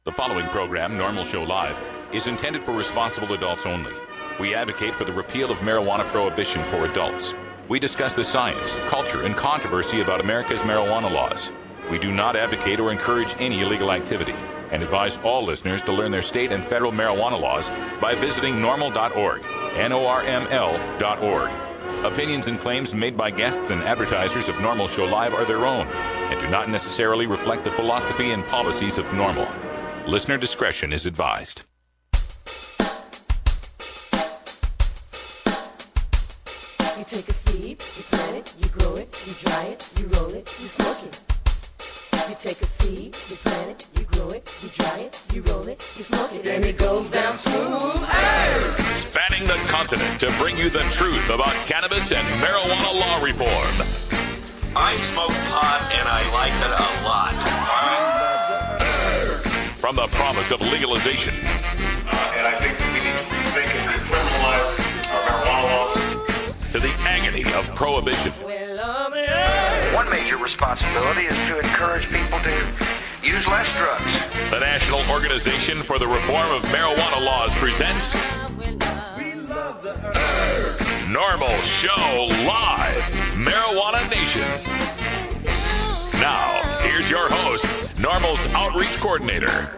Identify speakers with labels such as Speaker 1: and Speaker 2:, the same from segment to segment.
Speaker 1: The following program, Norml Show Live, is intended for responsible adults only. We advocate for the repeal of marijuana prohibition for adults. We discuss the science, culture, and controversy about America's marijuana laws. We do not advocate or encourage any illegal activity and advise all listeners to learn their state and federal marijuana laws by visiting norml.org, Norml.org. Opinions and claims made by guests and advertisers of Norml Show Live are their own and do not necessarily reflect the philosophy and policies of Norml. Listener discretion is advised.
Speaker 2: You take a seed, you plant it, you grow it, you dry it, you roll it, you smoke it. You take a seed, you plant it, you grow it, you dry it, you roll it, you smoke it, and it goes down smooth. Hey!
Speaker 1: Spanning the continent to bring you the truth about cannabis and marijuana law reform.
Speaker 3: I smoke pot and I like it a lot.
Speaker 1: From the promise of legalization.
Speaker 4: And I think we need to rethink and decriminalize our marijuana laws.
Speaker 1: To the agony of prohibition.
Speaker 5: One major responsibility is to encourage people to use less drugs.
Speaker 1: The National Organization for the Reform of Marijuana Laws presents Norml Show Live, Marijuana Nation. Now, here's your host, Norml's Outreach Coordinator,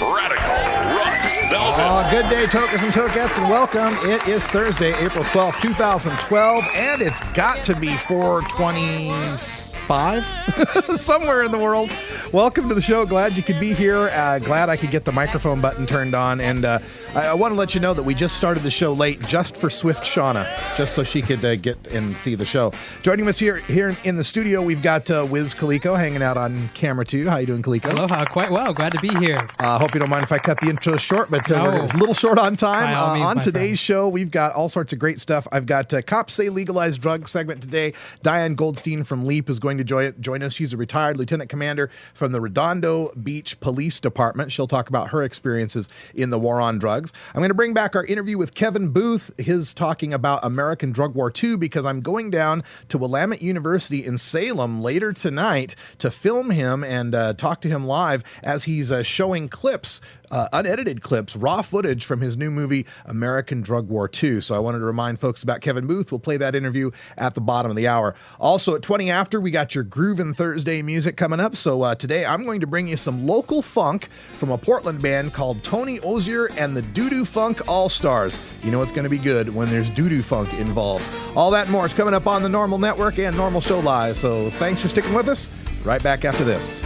Speaker 1: Radical Russ Belville.
Speaker 6: Good day, tokers and tokettes, and welcome. It is Thursday, April 12th, 2012, and it's got to be 4:25 somewhere in the world. Welcome to the show. Glad you could be here. Glad I could get the microphone button turned on, and I want to let you know that we just started the show late just for Swift Shauna, just so she could get and see the show. Joining us here in the studio, we've got Wiz Kaliko hanging out on camera too. How you doing, Kaliko?
Speaker 7: Aloha, quite well. Glad to be here.
Speaker 6: Hope you don't mind if I cut the intro short, but we're a little short on time.
Speaker 7: By all means,
Speaker 6: on
Speaker 7: my
Speaker 6: today's
Speaker 7: friend.
Speaker 6: show, we've got all sorts of great stuff. I've got Cops Say Legalized Drugs segment today. Diane Goldstein from LEAP is going to join us. She's a retired lieutenant commander from the Redondo Beach Police Department. She'll talk about her experiences in the war on drugs. I'm going to bring back our interview with Kevin Booth, his talking about American Drug War II, because I'm going down to Willamette University in Salem later tonight to film him and talk to him live as he's showing clips, unedited clips, raw footage from his new movie, American Drug War II. So I wanted to remind folks about Kevin Booth. We'll play that interview at the bottom of the hour. Also at 20 after, we got your Groovin' Thursday music coming up. So today I'm going to bring you some local funk from a Portland band called Tony Ozier and the Doo-Doo Funk All-Stars. You know it's going to be good when there's doo-doo funk involved. All that and more is coming up on the Norml Network and Norml Show Live. So thanks for sticking with us. Right back after this.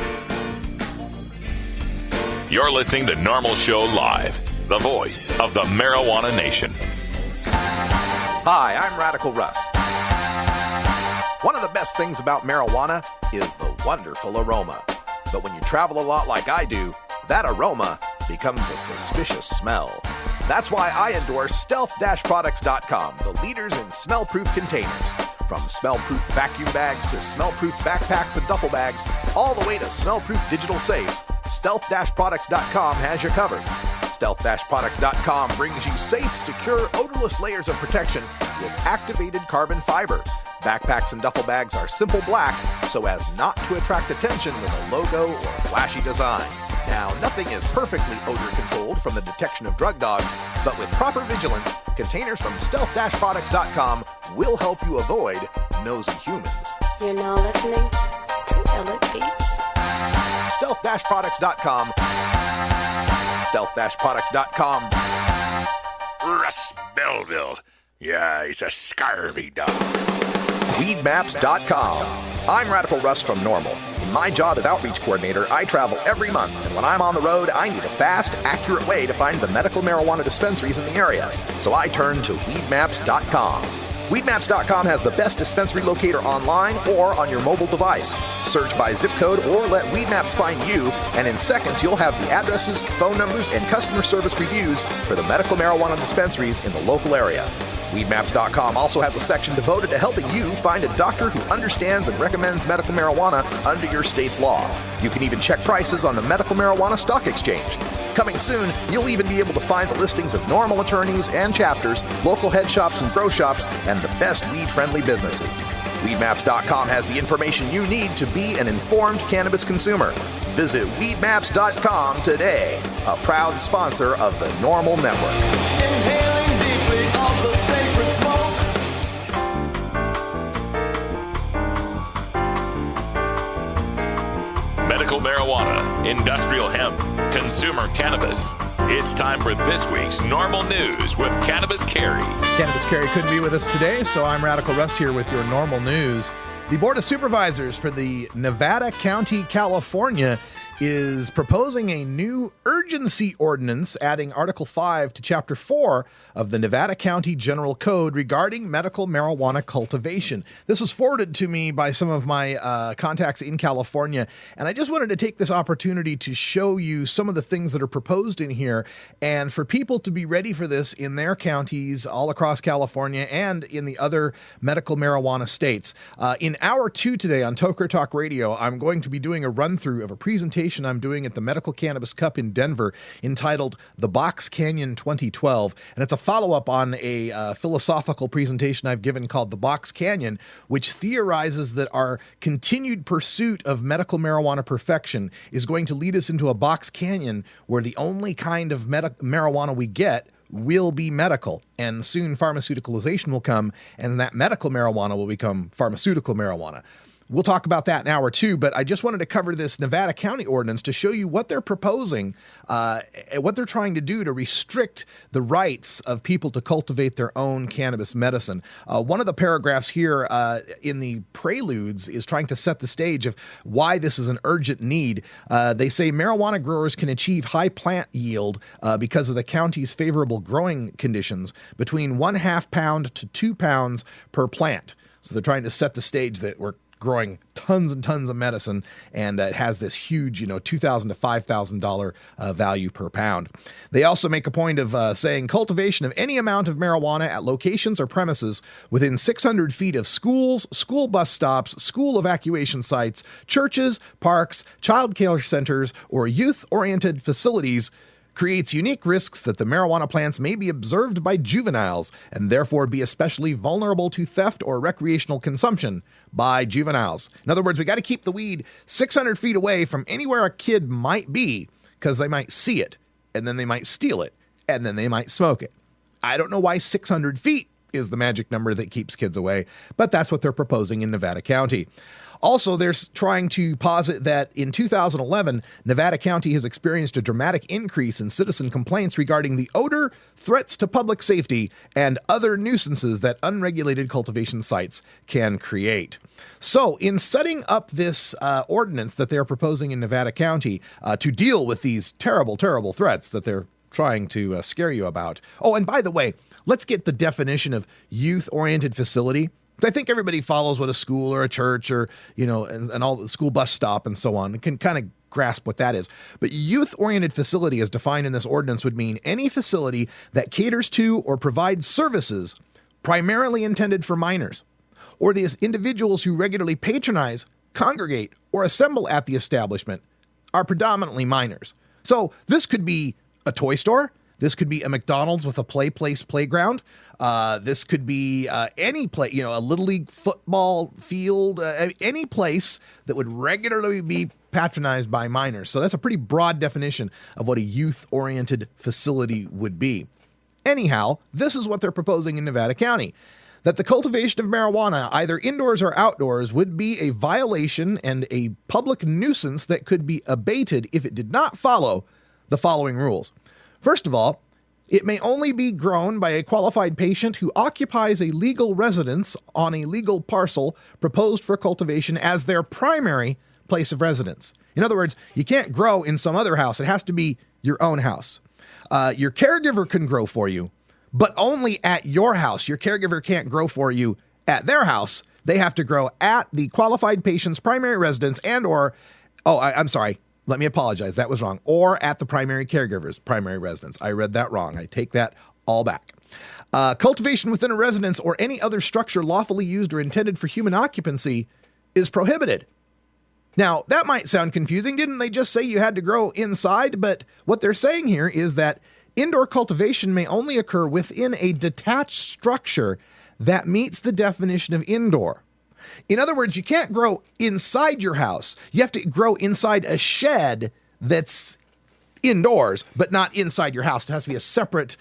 Speaker 1: You're listening to Norml Show Live, the voice of the marijuana nation.
Speaker 8: Hi, I'm Radical Russ. One of the best things about marijuana is the wonderful aroma. But when you travel a lot like I do, that aroma becomes a suspicious smell. That's why I endorse stealth-products.com, the leaders in smell-proof containers. From smell-proof vacuum bags to smell-proof backpacks and duffel bags, all the way to smell-proof digital safes, stealth-products.com has you covered. Stealth-products.com brings you safe, secure, odorless layers of protection with activated carbon fiber. Backpacks and duffel bags are simple black so as not to attract attention with a logo or flashy design. Now, nothing is perfectly odor controlled from the detection of drug dogs, but with proper vigilance, containers from stealth-products.com will help you avoid nosy humans.
Speaker 9: You're now listening to Elliot Beats.
Speaker 8: Stealth-products.com. Stealth-products.com.
Speaker 1: Russ Belville. Yeah, he's a scurvy dog.
Speaker 8: Weedmaps.com. I'm Radical Russ from Norml. In my job as outreach coordinator, I travel every month, and when I'm on the road, I need a fast, accurate way to find the medical marijuana dispensaries in the area. So I turn to Weedmaps.com. Weedmaps.com has the best dispensary locator online or on your mobile device. Search by zip code or let Weedmaps find you, and in seconds you'll have the addresses, phone numbers, and customer service reviews for the medical marijuana dispensaries in the local area. Weedmaps.com also has a section devoted to helping you find a doctor who understands and recommends medical marijuana under your state's law. You can even check prices on the Medical Marijuana Stock Exchange. Coming soon, you'll even be able to find the listings of Norml attorneys and chapters, local head shops and grow shops, and the best weed-friendly businesses. Weedmaps.com has the information you need to be an informed cannabis consumer. Visit Weedmaps.com today, a proud sponsor of the Norml Network.
Speaker 10: Inhaling deeply of the sacred smoke.
Speaker 1: Medical marijuana, industrial hemp, consumer cannabis. It's time for this week's Norml News with Cannabis Carey.
Speaker 6: Cannabis Carey couldn't be with us today, so I'm Radical Russ here with your Norml News. The Board of Supervisors for the Nevada County, California is proposing a new urgency ordinance adding Article 5 to Chapter 4 of the Nevada County General Code regarding medical marijuana cultivation. This was forwarded to me by some of my contacts in California, and I just wanted to take this opportunity to show you some of the things that are proposed in here and for people to be ready for this in their counties all across California and in the other medical marijuana states. In Hour 2 today on Toker Talk Radio, I'm going to be doing a run-through of a presentation I'm doing at the Medical Cannabis Cup in Denver entitled The Box Canyon 2012, and it's a follow-up on a philosophical presentation I've given called The Box Canyon, which theorizes that our continued pursuit of medical marijuana perfection is going to lead us into a box canyon where the only kind of marijuana we get will be medical, and soon pharmaceuticalization will come, and that medical marijuana will become pharmaceutical marijuana. We'll talk about that in Hour 2, but I just wanted to cover this Nevada County ordinance to show you what they're proposing, what they're trying to do to restrict the rights of people to cultivate their own cannabis medicine. One of the paragraphs here in the preludes is trying to set the stage of why this is an urgent need. They say marijuana growers can achieve high plant yield because of the county's favorable growing conditions, between 1/2 pound to 2 pounds per plant. So they're trying to set the stage that we're growing tons and tons of medicine, and it has this huge, $2,000 to $5,000 value per pound. They also make a point of saying cultivation of any amount of marijuana at locations or premises within 600 feet of schools, school bus stops, school evacuation sites, churches, parks, child care centers, or youth-oriented facilities creates unique risks that the marijuana plants may be observed by juveniles and therefore be especially vulnerable to theft or recreational consumption by juveniles. In other words, we got to keep the weed 600 feet away from anywhere a kid might be because they might see it, and then they might steal it, and then they might smoke it. I don't know why 600 feet is the magic number that keeps kids away, but that's what they're proposing in Nevada County. Also, they're trying to posit that in 2011, Nevada County has experienced a dramatic increase in citizen complaints regarding the odor, threats to public safety, and other nuisances that unregulated cultivation sites can create. So, in setting up this ordinance that they're proposing in Nevada County to deal with these terrible, terrible threats that they're trying to scare you about. Oh, and by the way, let's get the definition of youth-oriented facility. I think everybody follows what a school or a church or, and all the school bus stop and so on can kind of grasp what that is. But youth-oriented facility as defined in this ordinance would mean any facility that caters to or provides services primarily intended for minors, or the individuals who regularly patronize, congregate, or assemble at the establishment are predominantly minors. So this could be a toy store. This could be a McDonald's with a playground. This could be any place, a Little League football field, any place that would regularly be patronized by minors. So that's a pretty broad definition of what a youth-oriented facility would be. Anyhow, this is what they're proposing in Nevada County. That the cultivation of marijuana, either indoors or outdoors, would be a violation and a public nuisance that could be abated if it did not follow the following rules. First of all, it may only be grown by a qualified patient who occupies a legal residence on a legal parcel proposed for cultivation as their primary place of residence. In other words, you can't grow in some other house. It has to be your own house. Your caregiver can grow for you, but only at your house. Your caregiver can't grow for you at their house. They have to grow at the qualified patient's primary residence I'm sorry. Let me apologize. That was wrong. Or at the primary caregiver's primary residence. I read that wrong. I take that all back. Cultivation within a residence or any other structure lawfully used or intended for human occupancy is prohibited. Now, that might sound confusing. Didn't they just say you had to grow inside? But what they're saying here is that indoor cultivation may only occur within a detached structure that meets the definition of indoor. In other words, you can't grow inside your house. You have to grow inside a shed that's indoors, but not inside your house. It has to be a separate,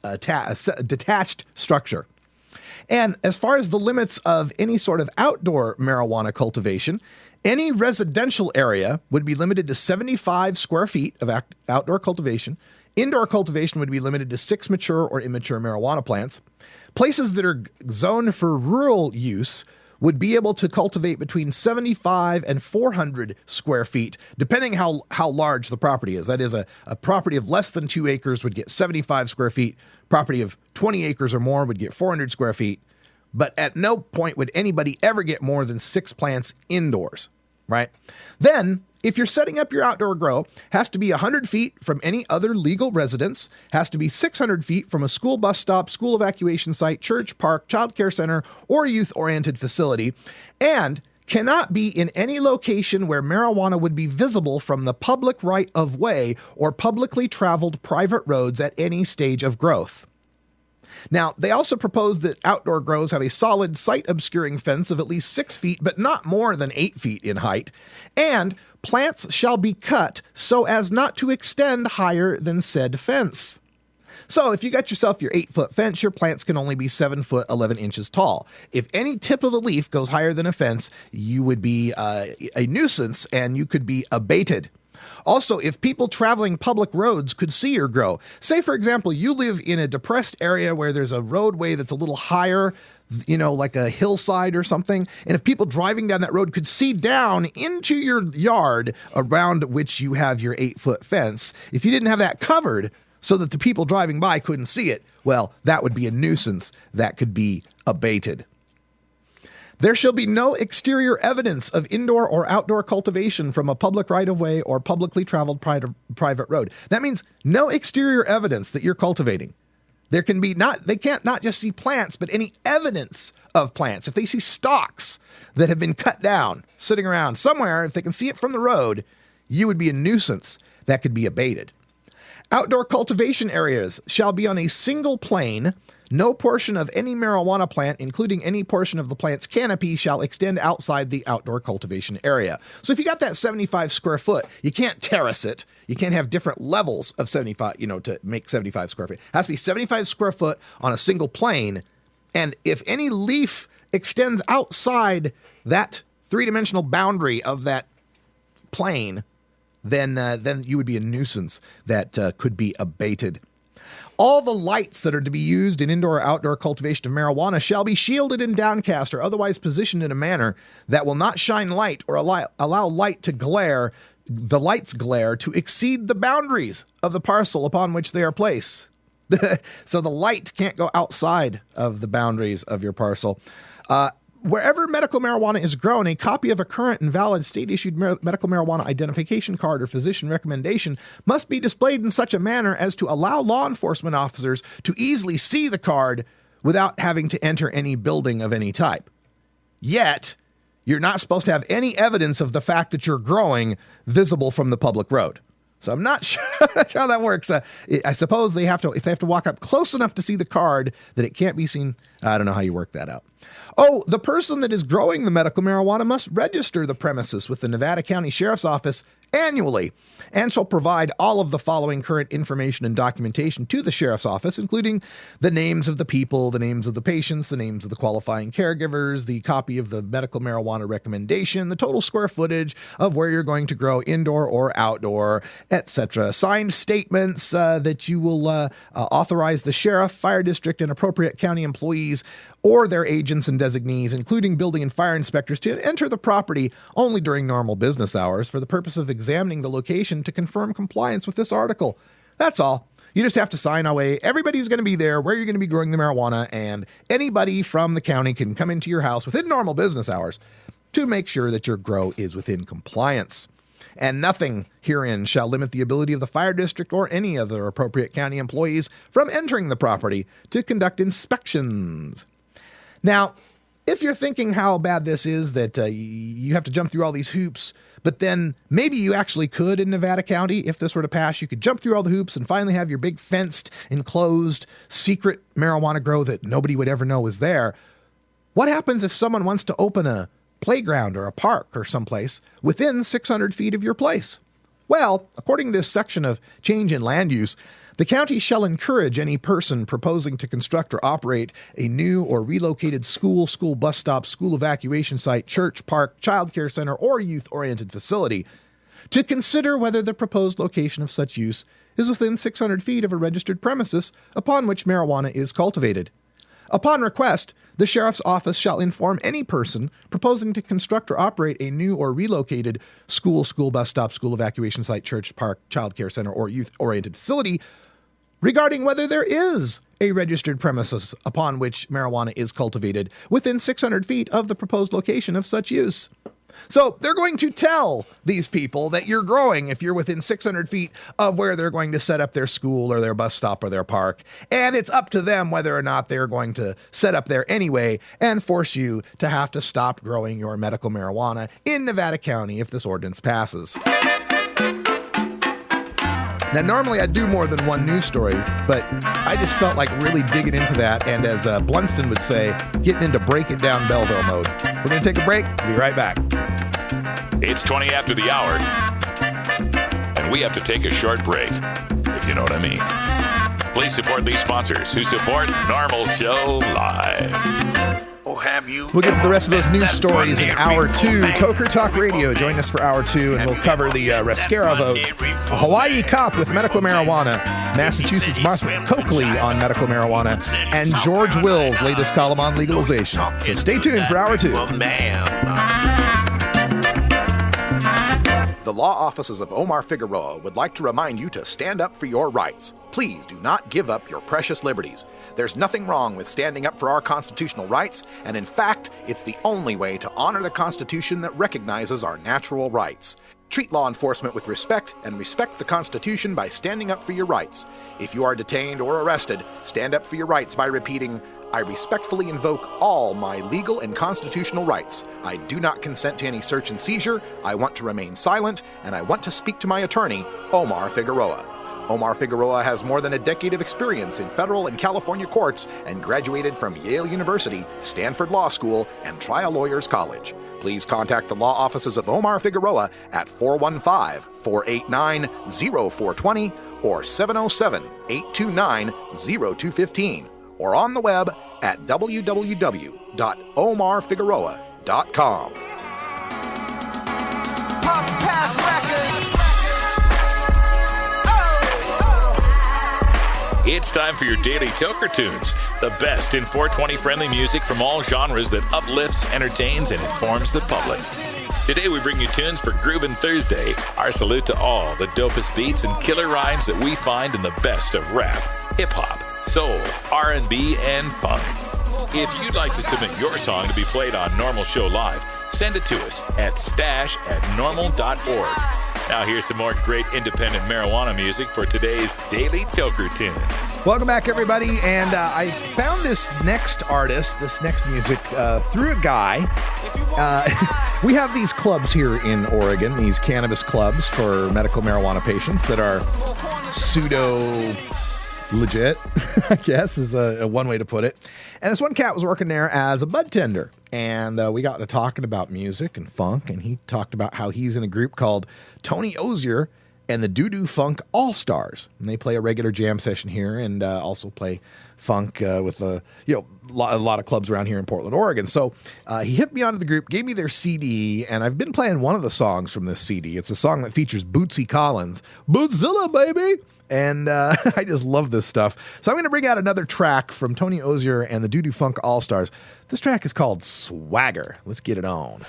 Speaker 6: detached structure. And as far as the limits of any sort of outdoor marijuana cultivation, any residential area would be limited to 75 square feet of outdoor cultivation. Indoor cultivation would be limited to 6 mature or immature marijuana plants. Places that are zoned for rural use would be able to cultivate between 75 and 400 square feet, depending how large the property is. That is, a property of less than 2 acres would get 75 square feet. Property of 20 acres or more would get 400 square feet. But at no point would anybody ever get more than 6 plants indoors, right? Then, if you're setting up your outdoor grow, has to be 100 feet from any other legal residence, has to be 600 feet from a school bus stop, school evacuation site, church, park, child care center, or youth-oriented facility, and cannot be in any location where marijuana would be visible from the public right-of-way or publicly traveled private roads at any stage of growth. Now, they also propose that outdoor grows have a solid sight-obscuring fence of at least 6 feet, but not more than 8 feet in height, and plants shall be cut so as not to extend higher than said fence. So if you got yourself your 8-foot fence, your plants can only be 7 foot 11 inches tall. If any tip of the leaf goes higher than a fence, you would be a nuisance and you could be abated. Also, if people traveling public roads could see your grow, say, for example, you live in a depressed area where there's a roadway that's a little higher, like a hillside or something, and if people driving down that road could see down into your yard around which you have your 8-foot fence, if you didn't have that covered so that the people driving by couldn't see it, well, that would be a nuisance that could be abated. There shall be no exterior evidence of indoor or outdoor cultivation from a public right-of-way or publicly traveled private road. That means no exterior evidence that you're cultivating. They can't not just see plants, but any evidence of plants. If they see stalks that have been cut down, sitting around somewhere, if they can see it from the road, you would be a nuisance that could be abated. Outdoor cultivation areas shall be on a single plane. No portion of any marijuana plant, including any portion of the plant's canopy, shall extend outside the outdoor cultivation area. So if you got that 75 square foot, you can't terrace it. You can't have different levels of 75, to make 75 square feet. It has to be 75 square foot on a single plane. And if any leaf extends outside that 3-dimensional boundary of that plane, then you would be a nuisance that could be abated. All the lights that are to be used in indoor or outdoor cultivation of marijuana shall be shielded and downcast or otherwise positioned in a manner that will not shine light or allow light to glare, the light's glare to exceed the boundaries of the parcel upon which they are placed. So the light can't go outside of the boundaries of your parcel. Wherever medical marijuana is grown, a copy of a current and valid state-issued medical marijuana identification card or physician recommendation must be displayed in such a manner as to allow law enforcement officers to easily see the card without having to enter any building of any type. Yet, you're not supposed to have any evidence of the fact that you're growing visible from the public road. So I'm not sure how that works. I suppose if they have to walk up close enough to see the card that it can't be seen. I don't know how you work that out. Oh, the person that is growing the medical marijuana must register the premises with the Nevada County Sheriff's Office annually and shall provide all of the following current information and documentation to the Sheriff's Office, including the names of the people, the names of the patients, the names of the qualifying caregivers, the copy of the medical marijuana recommendation, the total square footage of where you're going to grow indoor or outdoor, etc. Signed statements that you will authorize the sheriff, fire district, and appropriate county employees or their agents and designees, including building and fire inspectors, to enter the property only during normal business hours for the purpose of examining the location to confirm compliance with this article. That's all. You just have to sign away everybody who's going to be there, where you're going to be growing the marijuana, and anybody from the county can come into your house within normal business hours to make sure that your grow is within compliance. And nothing herein shall limit the ability of the fire district or any other appropriate county employees from entering the property to conduct inspections. Now, if you're thinking how bad this is, that you have to jump through all these hoops, but then maybe you actually could in Nevada County, if this were to pass, you could jump through all the hoops and finally have your big fenced, enclosed, secret marijuana grow that nobody would ever know is there. What happens if someone wants to open a playground or a park or someplace within 600 feet of your place? Well, according to this section of change in land use, the county shall encourage any person proposing to construct or operate a new or relocated school, school bus stop, school evacuation site, church, park, child care center, or youth-oriented facility to consider whether the proposed location of such use is within 600 feet of a registered premises upon which marijuana is cultivated. Upon request, the sheriff's office shall inform any person proposing to construct or operate a new or relocated school, school bus stop, school evacuation site, church, park, child care center, or youth-oriented facility regarding whether there is a registered premises upon which marijuana is cultivated within 600 feet of the proposed location of such use. So they're going to tell these people that you're growing if you're within 600 feet of where they're going to set up their school or their bus stop or their park. And it's up to them whether or not they're going to set up there anyway and force you to have to stop growing your medical marijuana in Nevada County if this ordinance passes. Now, normally I do more than one news story, but I just felt like really digging into that, and as Blunston would say, getting into break it down Belleville mode. We're going to take a break. Be right back.
Speaker 1: It's 20 after the hour, and we have to take a short break, if you know what I mean. Please support these sponsors who support Norml Show Live.
Speaker 6: We'll get to the rest of those news stories in Hour 2. Toker Talk Radio, join us for Hour 2, and we'll cover the Rescara vote, a Hawaii cop with medical marijuana, Massachusetts Martha Coakley on medical marijuana, and George Will's latest column on legalization. So stay tuned for Hour 2.
Speaker 8: The law offices of Omar Figueroa would like to remind you to stand up for your rights. Please do not give up your precious liberties. There's nothing wrong with standing up for our constitutional rights, and in fact, it's the only way to honor the Constitution that recognizes our natural rights. Treat law enforcement with respect and respect the Constitution by standing up for your rights. If you are detained or arrested, stand up for your rights by repeating, "I respectfully invoke all my legal and constitutional rights. I do not consent to any search and seizure. I want to remain silent, and I want to speak to my attorney, Omar Figueroa." Omar Figueroa has more than a decade of experience in federal and California courts and graduated from Yale University, Stanford Law School, and Trial Lawyers College. Please contact the law offices of Omar Figueroa at 415-489-0420 or 707-829-0215. or on the web at www.omarfigueroa.com.
Speaker 1: It's time for your daily Toker Tunes, the best in 420 friendly music from all genres that uplifts, entertains, and informs the public. Today we bring you tunes for Groovin' Thursday. Our salute to all the dopest beats and killer rhymes that we find in the best of rap, hip-hop, soul, R&B, and funk. If you'd like to submit your song to be played on Norml Show Live, send it to us at stash@norml.org. Now here's some more great independent marijuana music for today's Daily Toker Tunes.
Speaker 6: Welcome back, everybody, and I found this next artist, this next music, through a guy. We have these clubs here in Oregon, these cannabis clubs for medical marijuana patients that are pseudo-legit, I guess, is a one way to put it. And this one cat was working there as a bud tender, and we got to talking about music and funk, and he talked about how he's in a group called Tony Ozier and the Doo Doo Funk All-Stars. And they play a regular jam session here and also play funk with a lot of clubs around here in Portland, Oregon. So he hit me onto the group, gave me their CD, and I've been playing one of the songs from this CD. It's a song that features Bootsy Collins. Bootzilla, baby! And I just love this stuff. So I'm going to bring out another track from Tony Ozier and the Doo Doo Funk All-Stars. This track is called Swagger. Let's get it on.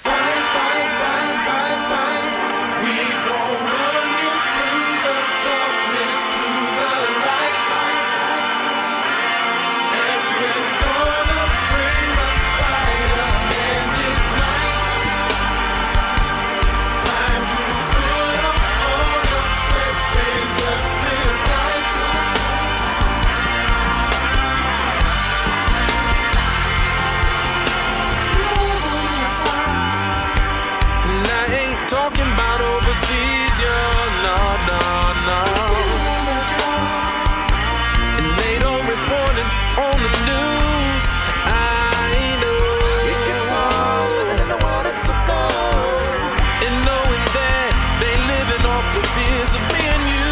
Speaker 10: memories of me and you.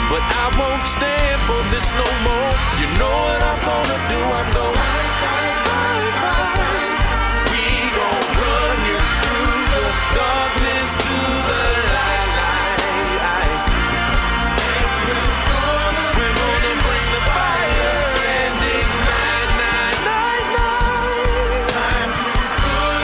Speaker 10: But I won't stand for this no more. You know what I'm gonna do? I'm gonna fight. We gon' run you through the darkness to the light. We're gonna bring the fire and ignite, night. Time to put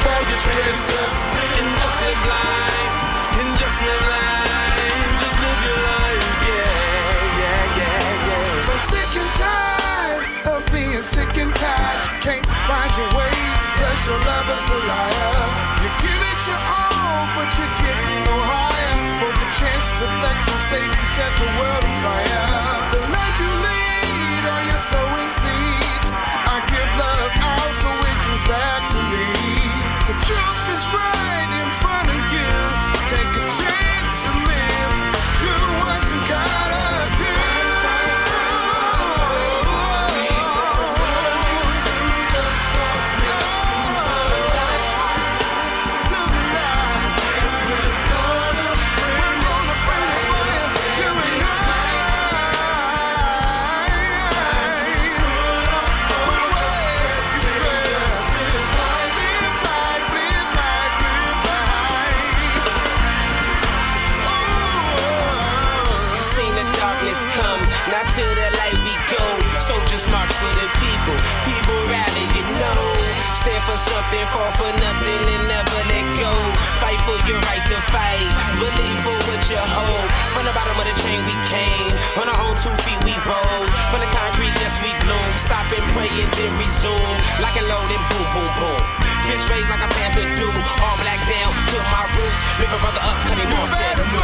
Speaker 10: all your stress and just live life, and just live life, just live your life, yeah.
Speaker 11: So sick and tired of being sick and tired. You can't find your way, plus your lover's a liar. You give it your all, but you get no higher. For the chance to flex on stage and set the world on fire. The life you lead or your sowing seeds. I give love out so it comes back to me. The truth is right in front of you. Take a chance to live. Do what you gotta do.
Speaker 10: To the light we go, soldiers march for the people, people rally, you know. Stand for something, fall for nothing, and never let go. Fight for your right to fight, believe for what you hold. From the bottom of the chain we came, on our own 2 feet we rose. From the concrete, yes we bloom, stop and pray and then resume. Like a load and boom, boom, boom. Fist raised like a panther do, all black down to my roots. Lift a brother up, cut him off that move.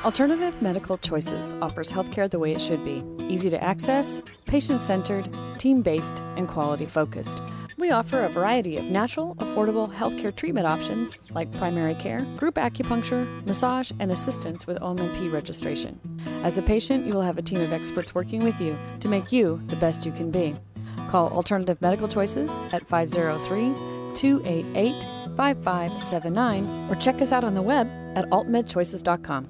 Speaker 12: Alternative Medical Choices offers healthcare the way it should be. Easy to access, patient-centered, team-based, and quality-focused. We offer a variety of natural, affordable healthcare treatment options like primary care, group acupuncture, massage, and assistance with OMP registration. As a patient, you will have a team of experts working with you to make you the best you can be. Call Alternative Medical Choices at 503-288-5579 or check us out on the web at altmedchoices.com.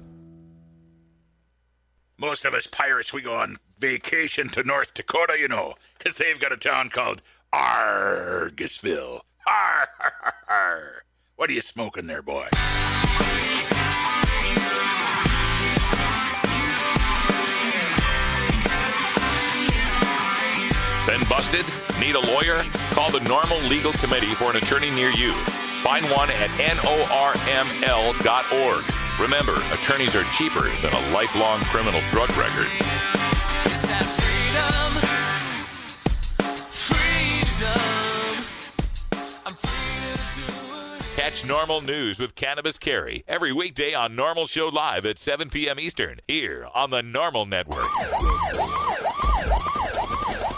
Speaker 13: Most of us pirates, we go on vacation to North Dakota, you know, because they've got a town called Argusville. Har, har, har, har. What are you smoking there, boy?
Speaker 1: Been busted? Need a lawyer? Call the Norml Legal Committee for an attorney near you. Find one at norml.org. Remember, attorneys are cheaper than a lifelong criminal drug record.
Speaker 10: It's that freedom. I'm free to do it.
Speaker 1: Catch Norml News with Cannabis Carry every weekday on Norml Show Live at 7 p.m. Eastern, here on the Norml Network.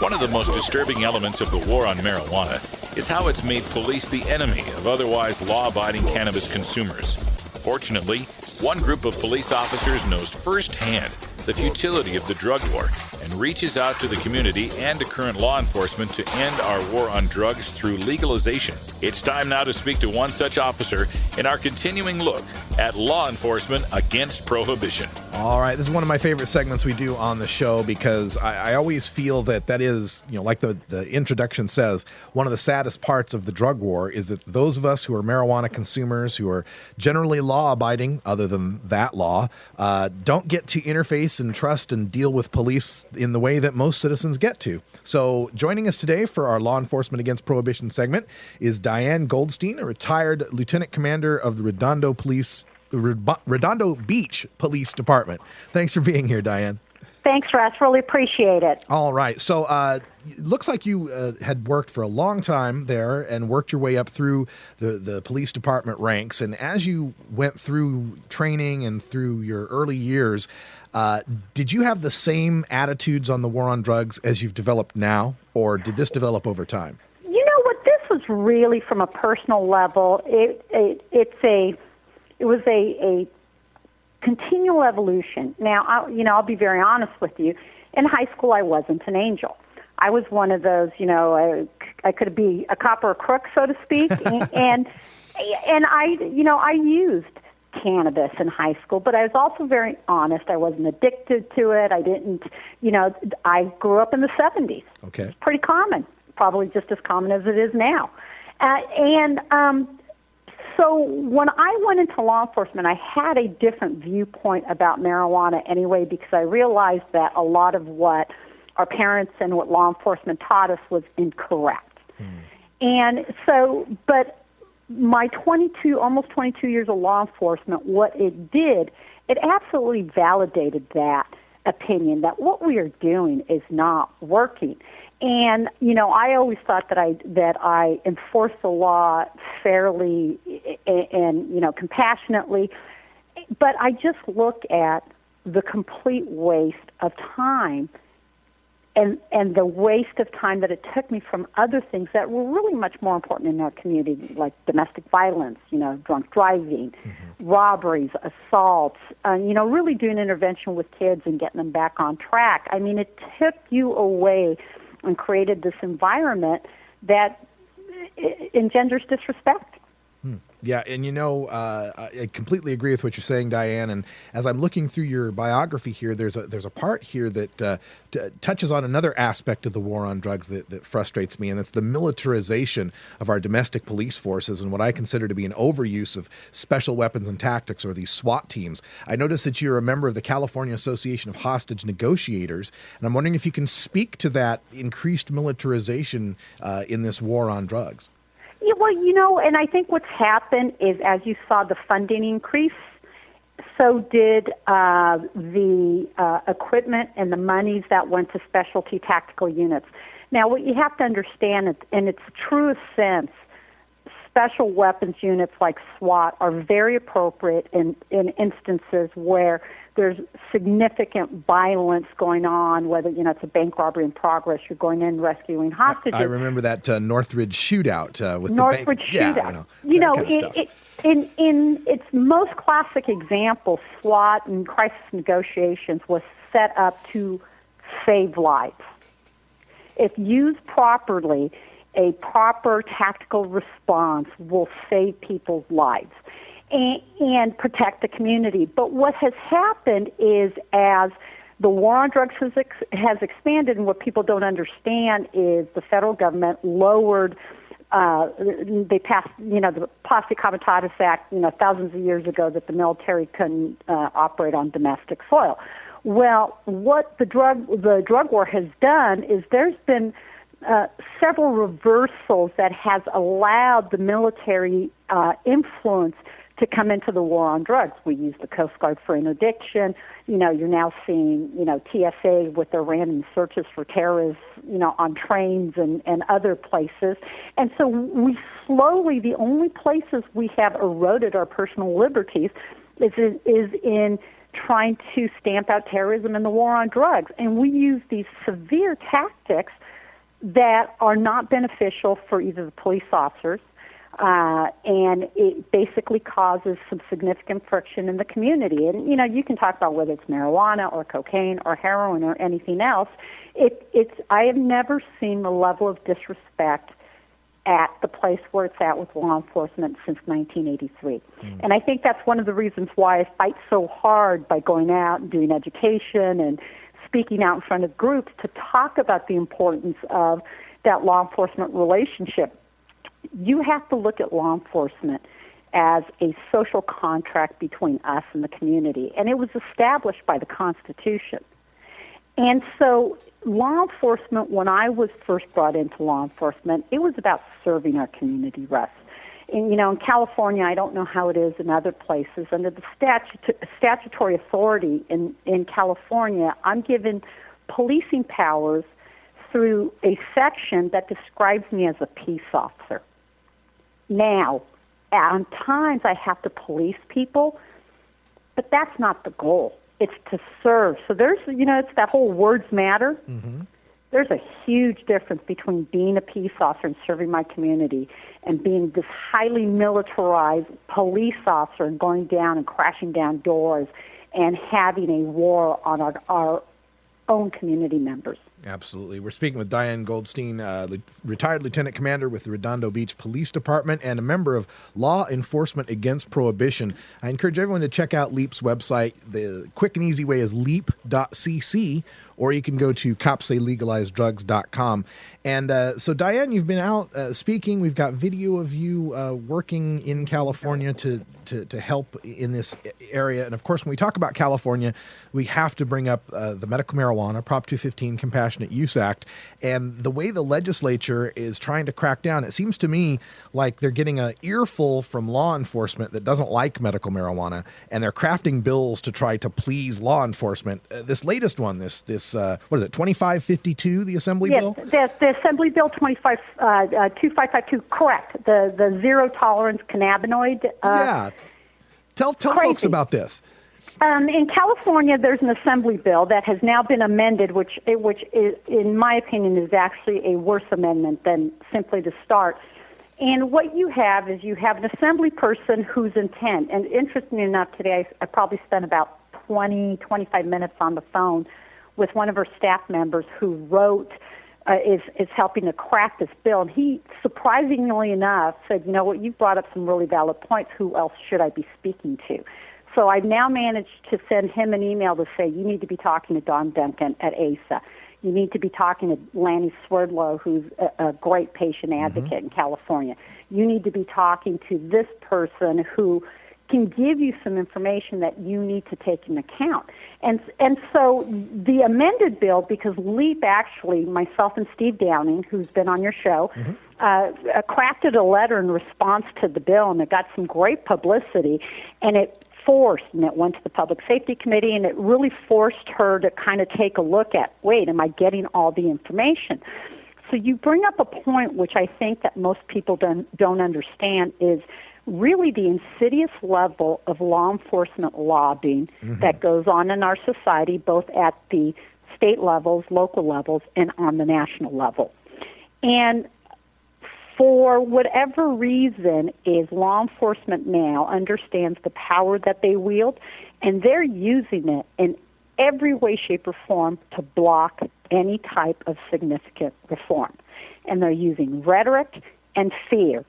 Speaker 1: One of the most disturbing elements of the war on marijuana is how it's made police the enemy of otherwise law-abiding cannabis consumers. Fortunately, one group of police officers knows firsthand the futility of the drug war and reaches out to the community and to current law enforcement to end our war on drugs through legalization. It's time now to speak to one such officer in our continuing look at law enforcement against prohibition.
Speaker 6: All right, this is one of my favorite segments we do on the show because I always feel that is, like the introduction says, one of the saddest parts of the drug war is that those of us who are marijuana consumers, who are generally law-abiding, other than that law, don't get to interface and trust and deal with police in the way that most citizens get to. So joining us today for our Law Enforcement Against Prohibition segment is Diane Goldstein, a retired lieutenant commander of the Redondo Beach Police Department. Thanks for being here, Diane.
Speaker 14: Thanks, Russ. Really appreciate it.
Speaker 6: All right. So it looks like you had worked for a long time there and worked your way up through the police department ranks. And as you went through training and through your early years, did you have the same attitudes on the war on drugs as you've developed now, or did this develop over time?
Speaker 14: You know what? This was really from a personal level. It was a continual evolution. Now, I'll be very honest with you. In high school, I wasn't an angel. I was one of those, I could be a cop or a crook, so to speak, and I used cannabis in high school, but I was also very honest. I wasn't addicted to it. I didn't, I grew up in the 70s.
Speaker 6: Okay.
Speaker 14: It's pretty common, probably just as common as it is now. So when I went into law enforcement, I had a different viewpoint about marijuana anyway, because I realized that a lot of what our parents and what law enforcement taught us was incorrect. And so, but my almost 22 years of law enforcement, what it did, it absolutely validated that opinion that what we are doing is not working. And, I always thought that I enforced the law fairly and compassionately, but I just look at the complete waste of time and the waste of time that it took me from other things that were really much more important in our community, like domestic violence, drunk driving, robberies, assaults, really doing intervention with kids and getting them back on track. I mean, it took you away and created this environment that engenders disrespect.
Speaker 6: Yeah, and I completely agree with what you're saying, Diane. And as I'm looking through your biography here, there's a part here that touches on another aspect of the war on drugs that frustrates me, and it's the militarization of our domestic police forces and what I consider to be an overuse of special weapons and tactics, or these SWAT teams. I noticed that you're a member of the California Association of Hostage Negotiators, and I'm wondering if you can speak to that increased militarization in this war on drugs.
Speaker 14: Yeah, well, and I think what's happened is, as you saw the funding increase, so did the equipment and the monies that went to specialty tactical units. Now, what you have to understand, in its truest sense, special weapons units like SWAT are very appropriate in instances where there's significant violence going on, whether, it's a bank robbery in progress, you're going in rescuing hostages.
Speaker 6: I remember that Northridge shootout with
Speaker 14: Northridge
Speaker 6: the bank.
Speaker 14: shootout.
Speaker 6: Yeah,
Speaker 14: in its most classic example, SWAT and crisis negotiations was set up to save lives. If used properly, a proper tactical response will save people's lives and protect the community. But what has happened is, as the war on drugs has expanded, and what people don't understand is the federal government lowered, they passed, the Plastic Comitatus Act, thousands of years ago, that the military couldn't operate on domestic soil. Well, what the drug war has done is there's been several reversals that has allowed the military influence to come into the war on drugs. We use the Coast Guard for interdiction. You're now seeing, TSA with their random searches for terrorists, on trains and other places. And so we slowly, the only places we have eroded our personal liberties is in trying to stamp out terrorism and the war on drugs. And we use these severe tactics that are not beneficial for either the police officers, And it basically causes some significant friction in the community. And, you know, you can talk about whether it's marijuana or cocaine or heroin or anything else. I have never seen the level of disrespect at the place where it's at with law enforcement since 1983. And I think that's one of the reasons why I fight so hard by going out and doing education and speaking out in front of groups to talk about the importance of that law enforcement relationship. You have to look at law enforcement as a social contract between us and the community, and it was established by the Constitution. And so law enforcement, when I was first brought into law enforcement, it was about serving our community, Russ. And, you know, in California, I don't know how it is in other places. Under the statutory authority in California, I'm given policing powers through a section that describes me as a peace officer. Now, at times I have to police people, but that's not the goal. It's to serve. So there's, you know, it's that whole words matter. Mm-hmm. There's a huge difference between being a peace officer and serving my community and being this highly militarized police officer and going down and crashing down doors and having a war on our own community members.
Speaker 6: Absolutely. We're speaking with Diane Goldstein, retired lieutenant commander with the Redondo Beach Police Department and a member of Law Enforcement Against Prohibition. I encourage everyone to check out LEAP's website. The quick and easy way is leap.cc, or you can go to copsaylegalizedrugs.com. And so, Diane, you've been out speaking. We've got video of you working in California to help in this area. And, of course, when we talk about California, we have to bring up the medical marijuana, Prop 215 Compassionate Use Act. And the way the legislature is trying to crack down, it seems to me like they're getting an earful from law enforcement that doesn't like medical marijuana, and they're crafting bills to try to please law enforcement. This latest one, this what is it, 2552, the Assembly bill?
Speaker 14: Yes, the Assembly Bill 2552, correct. The zero tolerance cannabinoid.
Speaker 6: Yeah. Tell folks about this.
Speaker 14: In California, there's an Assembly bill that has now been amended, which is, in my opinion, is actually a worse amendment than simply to start. And what you have is you have an Assembly person whose intent, and interestingly enough, today I probably spent about 25 minutes on the phone with one of our staff members who wrote, is helping to craft this bill. And he, surprisingly enough, said, you know what, you've brought up some really valid points. Who else should I be speaking to? So I've now managed to send him an email to say, you need to be talking to Don Duncan at ASA. You need to be talking to Lanny Swerdlow, who's a great patient advocate in California. You need to be talking to this person who can give you some information that you need to take into account. And so the amended bill, because LEAP actually, myself and Steve Downing, who's been on your show, crafted a letter in response to the bill, and it got some great publicity, and it went to the Public Safety Committee, and it really forced her to kind of take a look at, wait, am I getting all the information? So you bring up a point which I think that most people don't understand is really the insidious level of law enforcement lobbying that goes on in our society, both at the state levels, local levels, and on the national level. And for whatever reason, is law enforcement now understands the power that they wield, and they're using it in every way, shape, or form to block any type of significant reform. And they're using rhetoric and fear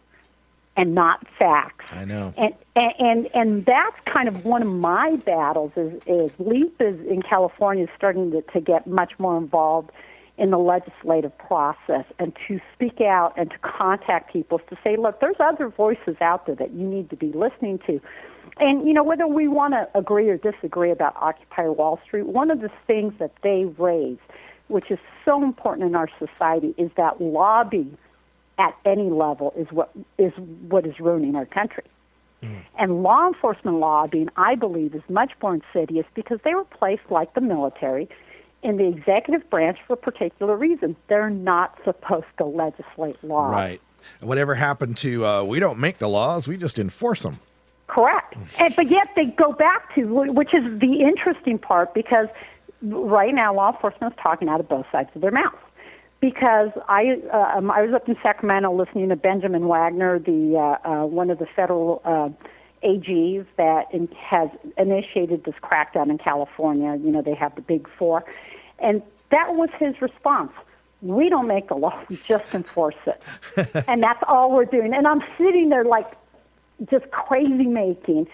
Speaker 14: and not facts.
Speaker 6: I know.
Speaker 14: And that's kind of one of my battles is LEAP is in California is starting to get much more involved in the legislative process and to speak out and to contact people to say, look, there's other voices out there that you need to be listening to. And, you know, whether we want to agree or disagree about Occupy Wall Street, one of the things that they raise, which is so important in our society, is that lobbying at any level is what is ruining our country. And law enforcement lobbying, I believe, is much more insidious because they were placed, like the military, in the executive branch for a particular reason. They're not supposed to legislate laws.
Speaker 6: Right. Whatever happened to, we don't make the laws, we just enforce them.
Speaker 14: Correct. But yet they go back to, which is the interesting part, because right now law enforcement is talking out of both sides of their mouth. because I was up in Sacramento listening to Benjamin Wagner, the one of the federal AGs that has initiated this crackdown in California. You know, they have the Big Four, and that was his response. We don't make the law, we just enforce it. And that's all we're doing. And I'm sitting there like just crazy making,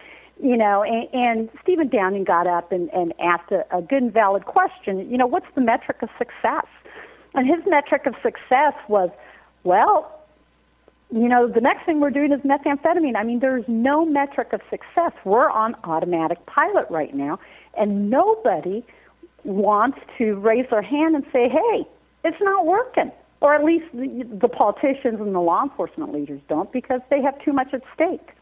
Speaker 14: you know, and Stephen Downing got up and asked a good and valid question. You know, what's the metric of success? And his metric of success was, well, you know, the next thing we're doing is methamphetamine. I mean, there's no metric of success. We're on automatic pilot right now, and nobody wants to raise their hand and say, hey, it's not working. Or at least the politicians and the law enforcement leaders don't, because they have too much at stake.